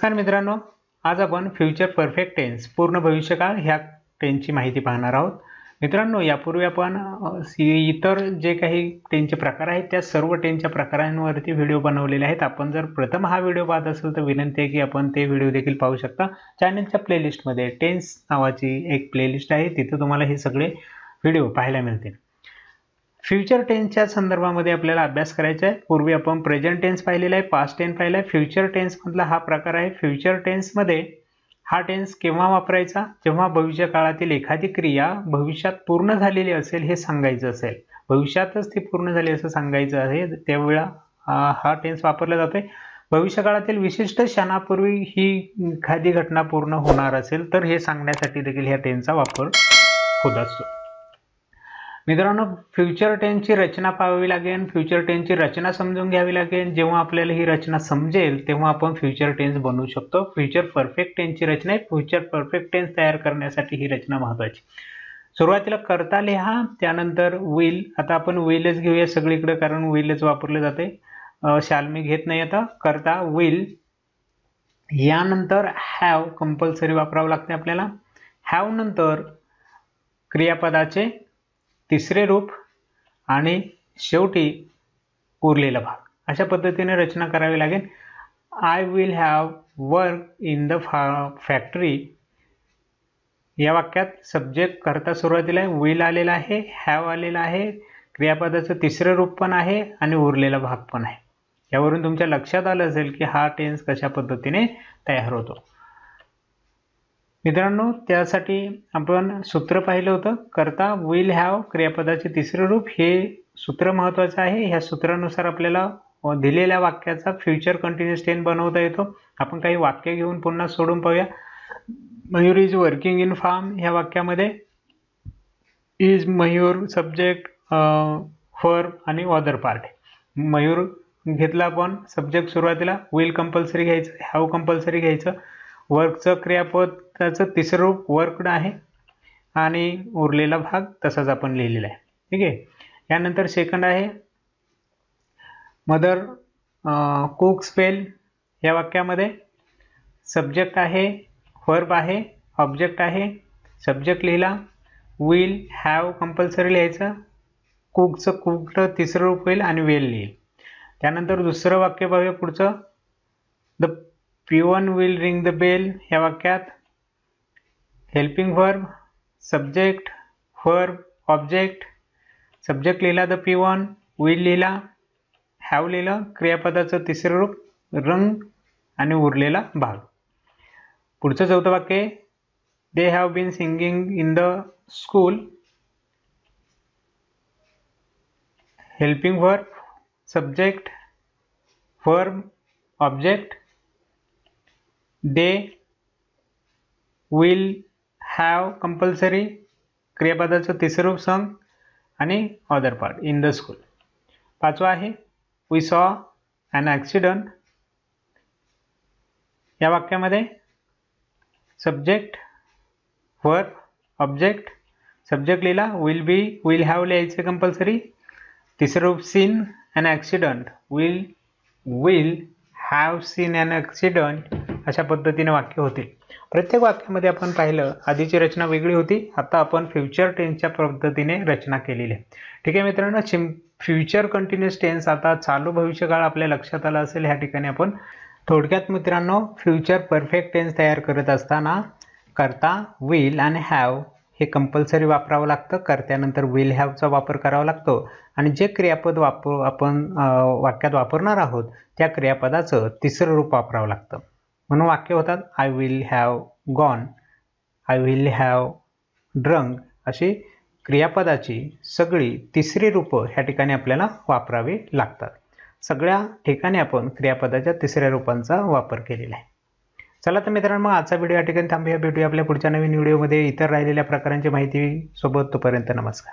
नमस्कार मित्रांनो, आज आपण फ्युचर परफेक्ट टेन्स पूर्ण भविष्यकाळ ह्या टेन्सची माहिती पाहणार आहोत। मित्रांनो, यापूर्वी आपण इतर जे काही टेन्सचे प्रकार आहेत त्या सर्व टेन्सच्या प्रकारांवरती व्हिडिओ बनवलेले आहेत। आपण जर प्रथम हा व्हिडिओ पाहत असाल तर विनंती आहे की आपण ते व्हिडिओ देखील पाहू शकता। चॅनलच्या प्लेलिस्टमध्ये टेन्स नावाची एक प्लेलिस्ट आहे, तिथे तुम्हाला हे सगळे व्हिडिओ पाहायला मिळतील। फ्युचर टेन्सच्या संदर्भामध्ये आपल्याला अभ्यास करायचा आहे। पूर्वी आपण प्रेझेंट टेन्स पाहिलेला आहे, पास्ट टेन्स पाहिला आहे। फ्युचर टेन्स मधला हा प्रकार आहे। फ्युचर टेन्स मध्ये हा टेन्स केव्हा वापरायचा? जेव्हा भविष्य काळातील एखादी क्रिया भविष्यात पूर्ण झालेली असेल हे सांगायचं असेल, भविष्यातच ती पूर्ण झाली असं सांगायचं आहे, त्यावेळेला हा टेन्स वापरला जातोय। भविष्यकाळातील विशिष्ट क्षणापूर्वी ही एखादी घटना पूर्ण होणार असेल तर हे सांगण्यासाठी देखील ह्या टेन्सचा वापर होत असतो। मित्रांनो, फ्युचर टेन्सची रचना पाहावी लागेल, फ्युचर टेन्सची रचना समजून घ्यावी लागेल। जेव्हा आपल्याला ही रचना समजेल तेव्हा आपण फ्युचर टेन्स बनवू शकतो। फ्युचर परफेक्ट टेन्सची रचना आहे। फ्युचर परफेक्ट टेन्स तयार करण्यासाठी ही रचना महत्त्वाची। सुरुवातीला करता लिहा, त्यानंतर विल। आता आपण विलच घेऊया सगळीकडे, कारण विलच वापरले जाते। शाल मी घेत नाही। आता करता विल, यानंतर हॅव कंपल्सरी वापरावं लागते आपल्याला। हॅव नंतर क्रियापदाचे तिसरे रूप आणि शेवटी उरलेला भाग, अशा पद्धतीने रचना करावी लागेल। I will have work in the factory, या वाक्यात सब्जेक्ट करता सुरुवातीला आहे, विल आलेला आहे, हॅव आलेला आहे, क्रियापदाचं तिसरे रूप पण आहे आणि उरलेला भाग पण आहे। यावरून तुमच्या लक्षात आलं असेल की हा टेन्स कशा पद्धतीने तयार होतो। मित्रांनो, त्यासाठी आपण सूत्र पाहिलं होतं। करता विल हॅव क्रियापदाचे तिसरे रूप, हे सूत्र महत्त्वाचं आहे। ह्या सूत्रानुसार आपल्याला दिलेल्या वाक्याचा फ्युचर कंटिन्युअस टेन्स बनवता येतो। आपण काही वाक्य घेऊन पुन्हा सोडून पाहूया। Mayur is working in farm, ह्या वाक्यामध्ये इज मयूर सब्जेक्ट, वर्ब आणि अदर पार्ट। मयूर घेतला आपण सब्जेक्ट सुरुवातीला, विल कंपल्सरी घ्यायचं, हॅव कंपल्सरी घ्यायचं, वर्कचं क्रियापदाचं तिसरं रूप वर्कड आहे आणि उरलेला भाग तसाच आपण लिहिलेला आहे। ठीक आहे। यानंतर सेकंड आहे मदर कुक स्पेल, या वाक्यामध्ये सब्जेक्ट आहे, वर्ब आहे, ऑब्जेक्ट आहे। सब्जेक्ट लिहिला, विल हॅव कंपल्सरी लिहायचं, कुकचं कुकचं तिसरं रूप होईल आणि वेल लिहिल। त्यानंतर दुसरं वाक्य पाहूया पुढचं, द पिवन विल रिंग द बेल, ह्या वाक्यात helping verb, subject, verb, object. Subject लिहिला द पिवन, विल लिहिला, हॅव लिहिलं, क्रियापदाचं तिसरं रूप रंग आणि उरलेला भाग। पुढचं चौथं वाक्य, they have been singing in the school, helping verb, subject, verb, object. They will have compulsory, क्रियापदाचं तिसरं रूप संग आणि other part in the school. पाचवा आहे वी सॉ ॲन ॲक्सिडंट, या वाक्यामध्ये सब्जेक्ट, वर्ब, ऑब्जेक्ट। सब्जेक्ट लिहिला, विल बी, विल हॅव लिहायचे कंपल्सरी, तिसरं रूप seen an accident, will have seen an accident, अशा पद्धतीने वाक्य होते। प्रत्येक वाक्यामध्ये आपण पाहिलं आधीची रचना वेगळी होती, आता आपण फ्युचर टेन्सच्या पद्धतीने रचना केलेली आहे। ठीक आहे मित्रांनो, फ्युचर कंटिन्युअस टेन्स आता चालू भविष्यकाळ आपल्या लक्षात आला असेल। ह्या ठिकाणी आपण थोडक्यात मित्रांनो फ्युचर परफेक्ट टेन्स तयार करत असताना करता विल आणि हॅव हे कंपल्सरी वापरावं लागतं। करत्यानंतर विल हॅवचा वापर करावा लागतो आणि जे क्रियापद आपण वाक्यात वापरणार आहोत त्या क्रियापदाचं तिसरं रूप वापरावं लागतं। म्हणून वाक्य होतात I will have gone, I will have drunk, अशी क्रियापदाची सगळी तिसरी रूपं ह्या ठिकाणी आपल्याला वापरावी लागतात। सगळ्या ठिकाणी आपण क्रियापदाच्या तिसऱ्या रूपांचा वापर केलेला आहे। चला तर मित्रांनो, आजचा व्हिडिओ या ठिकाणी थांबूया। भेटूया आपल्या पुढच्या नवीन व्हिडिओमध्ये इतर राहिलेल्या प्रकारांची माहिती सोबत। तोपर्यंत नमस्कार।